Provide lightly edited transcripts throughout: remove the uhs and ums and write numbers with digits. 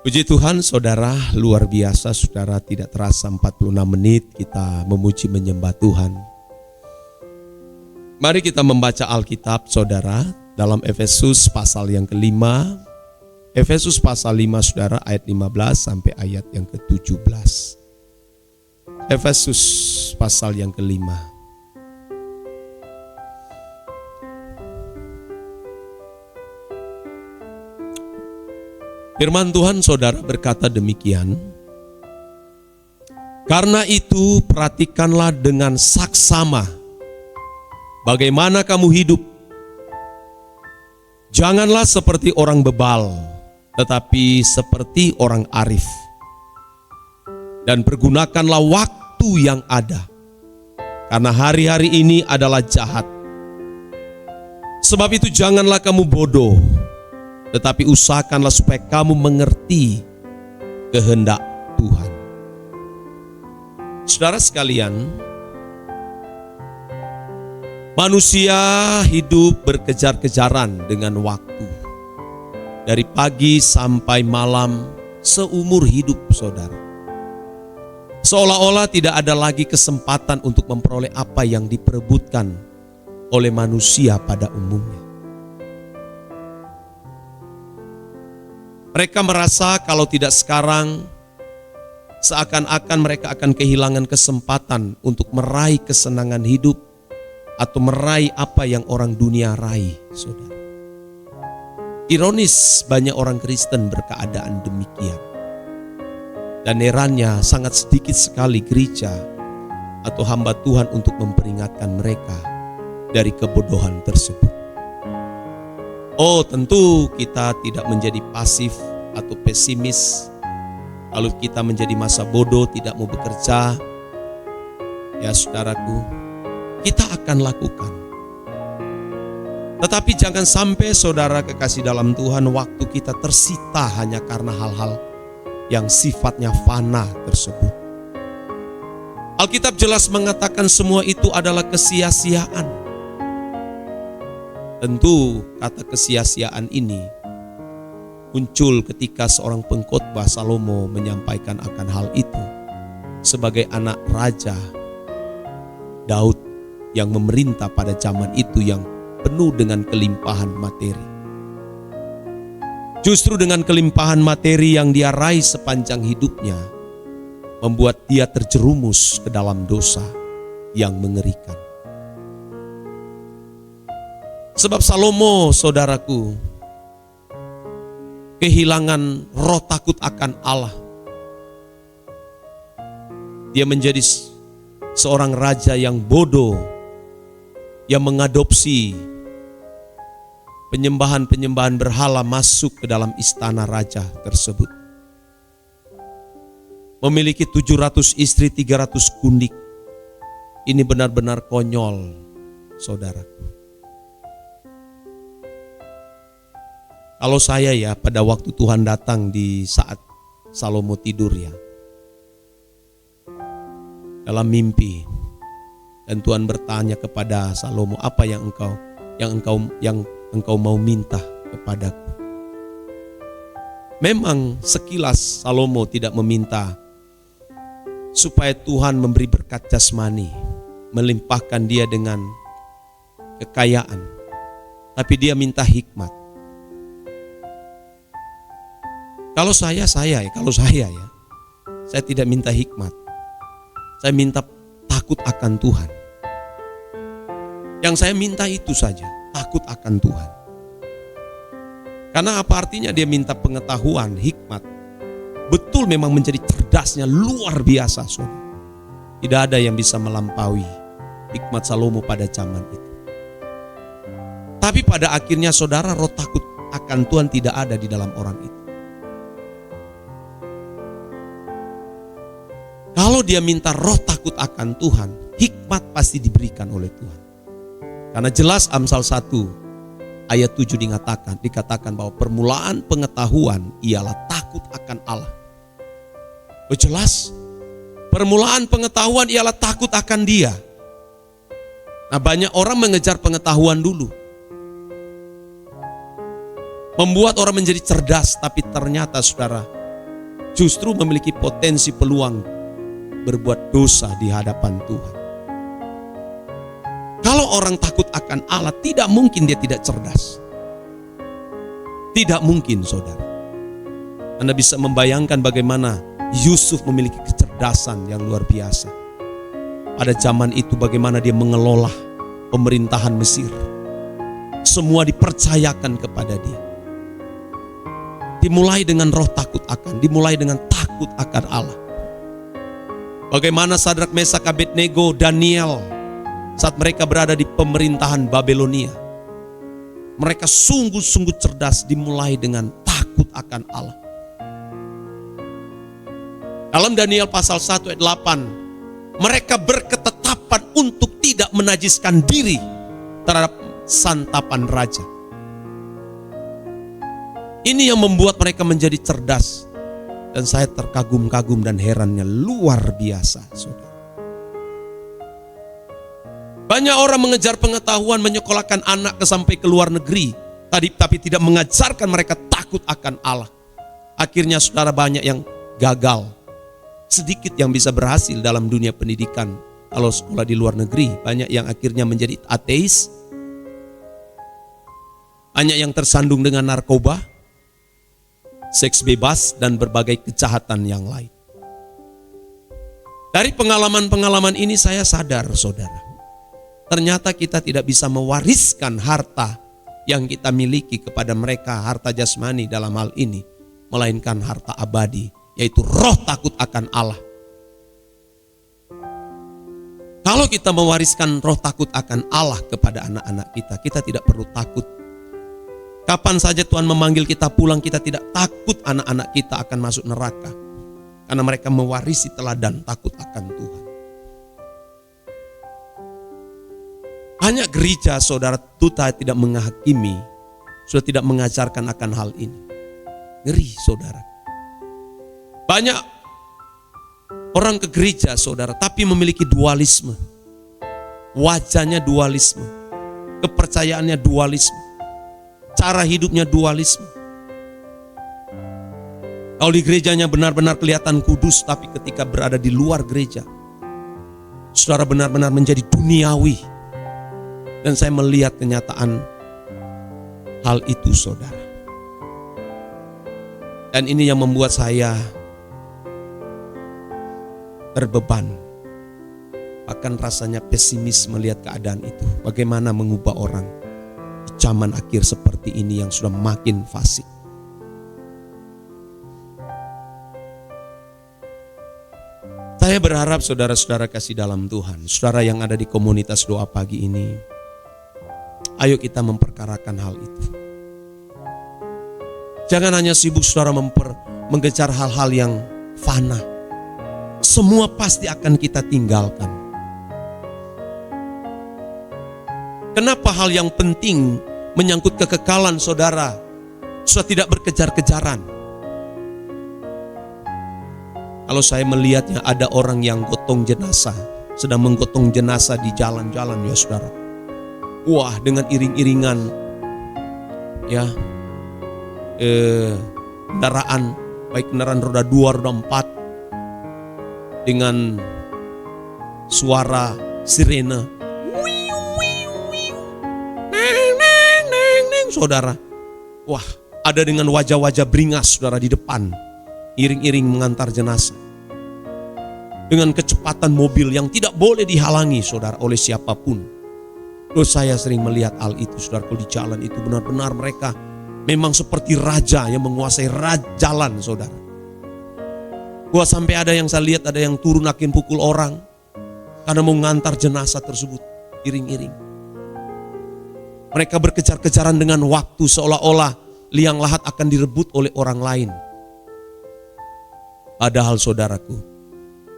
Puji Tuhan, saudara, luar biasa, saudara, tidak terasa 46 menit kita memuji menyembah Tuhan. Mari kita membaca Alkitab, saudara, dalam Efesus pasal yang kelima. Efesus pasal 5, saudara, ayat 15 sampai ayat yang ke-17. Efesus pasal yang kelima. Firman Tuhan, saudara, berkata demikian. Karena itu perhatikanlah dengan saksama bagaimana kamu hidup. Janganlah seperti orang bebal, tetapi seperti orang arif. Dan pergunakanlah waktu yang ada, karena hari-hari ini adalah jahat. Sebab itu janganlah kamu bodoh, tetapi usahakanlah supaya kamu mengerti kehendak Tuhan. Saudara sekalian, manusia hidup berkejar-kejaran dengan waktu. Dari pagi sampai malam seumur hidup, saudara. Seolah-olah tidak ada lagi kesempatan untuk memperoleh apa yang diperebutkan oleh manusia pada umumnya. Mereka merasa kalau tidak sekarang, seakan-akan mereka akan kehilangan kesempatan untuk meraih kesenangan hidup atau meraih apa yang orang dunia raih, saudara. Ironis, banyak orang Kristen berkeadaan demikian. Dan herannya sangat sedikit sekali gereja atau hamba Tuhan untuk memperingatkan mereka dari kebodohan tersebut. Oh, tentu kita tidak menjadi pasif atau pesimis. Kalau kita menjadi masa bodoh, tidak mau bekerja, ya saudaraku, kita akan lakukan. Tetapi jangan sampai, saudara kekasih dalam Tuhan, waktu kita tersita hanya karena hal-hal yang sifatnya fana tersebut. Alkitab jelas mengatakan semua itu adalah kesia-siaan. Tentu kata kesia-siaan ini muncul ketika seorang pengkhotbah Salomo menyampaikan akan hal itu sebagai anak raja Daud yang memerintah pada zaman itu yang penuh dengan kelimpahan materi. Justru dengan kelimpahan materi yang dia raih sepanjang hidupnya membuat dia terjerumus ke dalam dosa yang mengerikan. Sebab Salomo, saudaraku, kehilangan roh takut akan Allah. Dia menjadi seorang raja yang bodoh, yang mengadopsi penyembahan-penyembahan berhala masuk ke dalam istana raja tersebut. Memiliki 700 istri, 300 gundik. Ini benar-benar konyol, saudaraku. Kalau saya ya, pada waktu Tuhan datang di saat Salomo tidur ya, dalam mimpi, dan Tuhan bertanya kepada Salomo, apa yang engkau mau minta kepadaku? Memang sekilas Salomo tidak meminta supaya Tuhan memberi berkat jasmani, melimpahkan dia dengan kekayaan, tapi dia minta hikmat. Kalau saya tidak minta hikmat. Saya minta takut akan Tuhan. Yang saya minta itu saja, takut akan Tuhan. Karena apa artinya dia minta pengetahuan, hikmat? Betul memang menjadi cerdasnya luar biasa, saudara. Tidak ada yang bisa melampaui hikmat Salomo pada zaman itu. Tapi pada akhirnya, saudara, roh takut akan Tuhan tidak ada di dalam orang itu. Kalau dia minta roh takut akan Tuhan, hikmat pasti diberikan oleh Tuhan. Karena jelas Amsal 1 ayat 7 dikatakan bahwa permulaan pengetahuan ialah takut akan Allah. Oh, jelas, permulaan pengetahuan ialah takut akan Dia. Nah, banyak orang mengejar pengetahuan dulu. Membuat orang menjadi cerdas, tapi ternyata saudara, justru memiliki potensi peluang berbuat dosa di hadapan Tuhan. Kalau orang takut akan Allah, tidak mungkin dia tidak cerdas. Tidak mungkin, saudara. Anda bisa membayangkan bagaimana Yusuf memiliki kecerdasan yang luar biasa. Pada zaman itu bagaimana dia mengelola pemerintahan Mesir. Semua dipercayakan kepada dia. Dimulai dengan roh takut akan, dimulai dengan takut akan Allah. Bagaimana Sadrak, Mesak, Abednego, Daniel saat mereka berada di pemerintahan Babelonia. Mereka sungguh-sungguh cerdas, dimulai dengan takut akan Allah. Dalam Daniel pasal 1 ayat 8, mereka berketetapan untuk tidak menajiskan diri terhadap santapan raja. Ini yang membuat mereka menjadi cerdas. Dan saya terkagum-kagum dan herannya luar biasa, saudara. Banyak orang mengejar pengetahuan, menyekolahkan anak sampai ke luar negeri, tapi tidak mengajarkan mereka takut akan Allah. Akhirnya saudara, banyak yang gagal. Sedikit yang bisa berhasil dalam dunia pendidikan. Kalau sekolah di luar negeri, banyak yang akhirnya menjadi ateis. Banyak yang tersandung dengan narkoba, seks bebas, dan berbagai kejahatan yang lain. Dari pengalaman-pengalaman ini saya sadar, saudara, ternyata kita tidak bisa mewariskan harta yang kita miliki kepada mereka, harta jasmani dalam hal ini, melainkan harta abadi, yaitu roh takut akan Allah. Kalau kita mewariskan roh takut akan Allah kepada anak-anak kita, kita tidak perlu takut. Kapan saja Tuhan memanggil kita pulang, kita tidak takut anak-anak kita akan masuk neraka. Karena mereka mewarisi teladan takut akan Tuhan. Banyak gereja, saudara, Tuhan tidak menghakimi, sudah tidak mengajarkan akan hal ini. Ngeri, saudara. Banyak orang ke gereja, saudara, tapi memiliki dualisme. Wajahnya dualisme. Kepercayaannya dualisme. Cara hidupnya dualisme. Kalau di gerejanya benar-benar kelihatan kudus, tapi ketika berada di luar gereja, saudara benar-benar menjadi duniawi. Dan saya melihat kenyataan hal itu, saudara. Dan ini yang membuat saya terbeban. Bahkan rasanya pesimis melihat keadaan itu. Bagaimana mengubah orang di zaman akhir seperti ini yang sudah makin fasik. Saya berharap saudara-saudara kasih dalam Tuhan, saudara yang ada di komunitas doa pagi ini, ayo kita memperkarakan hal itu. Jangan hanya sibuk saudara mengejar hal-hal yang fana. Semua pasti akan kita tinggalkan. Kenapa hal yang penting menyangkut kekekalan saudara sudah tidak berkejar-kejaran? Kalau saya melihatnya ada orang yang gotong jenazah, sedang menggotong jenazah di jalan-jalan ya saudara. Wah, dengan iring-iringan ya kendaraan, baik kendaraan roda 2, roda 4, dengan suara sirene, saudara. Wah, ada dengan wajah-wajah beringas saudara di depan, iring-iring mengantar jenazah. Dengan kecepatan mobil yang tidak boleh dihalangi saudara oleh siapapun. Loh, saya sering melihat hal itu saudara. Kalau di jalan itu benar-benar mereka memang seperti raja yang menguasai jalan saudara. Gua sampai ada yang saya lihat, ada yang turun akin pukul orang karena mau ngantar jenazah tersebut, iring-iring. Mereka berkejar-kejaran dengan waktu seolah-olah liang lahat akan direbut oleh orang lain. Padahal saudaraku,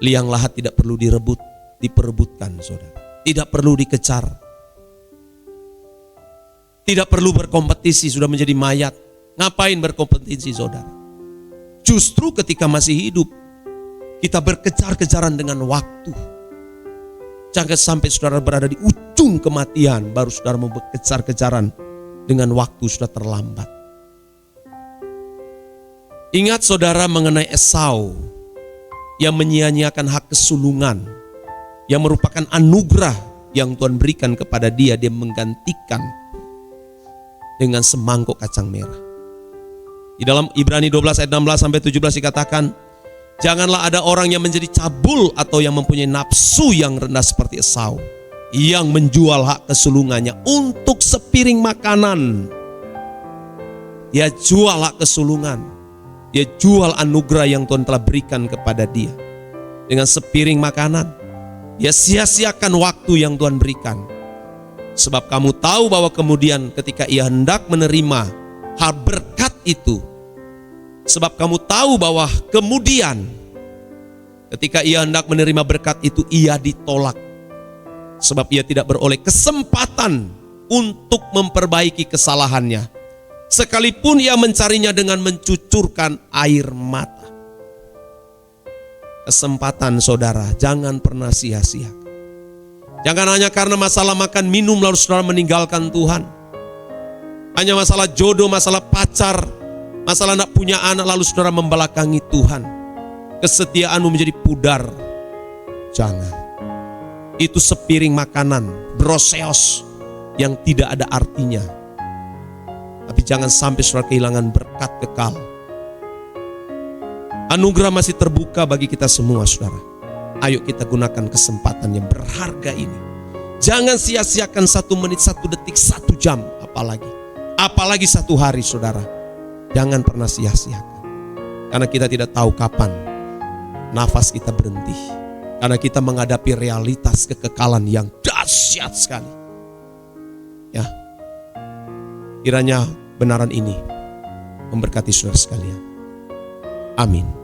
liang lahat tidak perlu direbut, diperebutkan saudara. Tidak perlu dikejar. Tidak perlu berkompetisi, sudah menjadi mayat. Ngapain berkompetisi saudara? Justru ketika masih hidup, kita berkejar-kejaran dengan waktu. Jangan sampai saudara berada di ujung kematian, baru saudara mau berkejar-kejaran dengan waktu sudah terlambat. Ingat saudara mengenai Esau yang menyia-nyiakan hak kesulungan, yang merupakan anugerah yang Tuhan berikan kepada dia. Dia menggantikan dengan semangkuk kacang merah. Di dalam Ibrani 12 ayat 16-17 dikatakan, janganlah ada orang yang menjadi cabul atau yang mempunyai nafsu yang rendah seperti Esau, yang menjual hak kesulungannya untuk sepiring makanan. Dia jual hak kesulungan, dia jual anugerah yang Tuhan telah berikan kepada dia dengan sepiring makanan. Dia sia-siakan waktu yang Tuhan berikan. Sebab kamu tahu bahwa kemudian ketika ia hendak menerima hal berkat itu, sebab kamu tahu bahwa kemudian ketika ia hendak menerima berkat itu, ia ditolak. Sebab ia tidak beroleh kesempatan untuk memperbaiki kesalahannya, sekalipun ia mencarinya dengan mencucurkan air mata. Kesempatan saudara jangan pernah sia-sia. Jangan hanya karena masalah makan minum lalu saudara meninggalkan Tuhan. Hanya masalah jodoh, masalah pacar, masalah nak punya anak lalu saudara membelakangi Tuhan. Kesetiaanmu menjadi pudar. Jangan. Itu sepiring makanan, broseos yang tidak ada artinya. Tapi jangan sampai saudara kehilangan berkat kekal. Anugerah masih terbuka bagi kita semua, saudara. Ayo kita gunakan kesempatan yang berharga ini. Jangan sia-siakan 1 menit, 1 detik, 1 jam, apalagi 1 hari, saudara. Jangan pernah sia-siakan. Karena kita tidak tahu kapan nafas kita berhenti. Karena kita menghadapi realitas kekekalan yang dahsyat sekali. Ya, kiranya benaran ini memberkati saudara sekalian. Amin.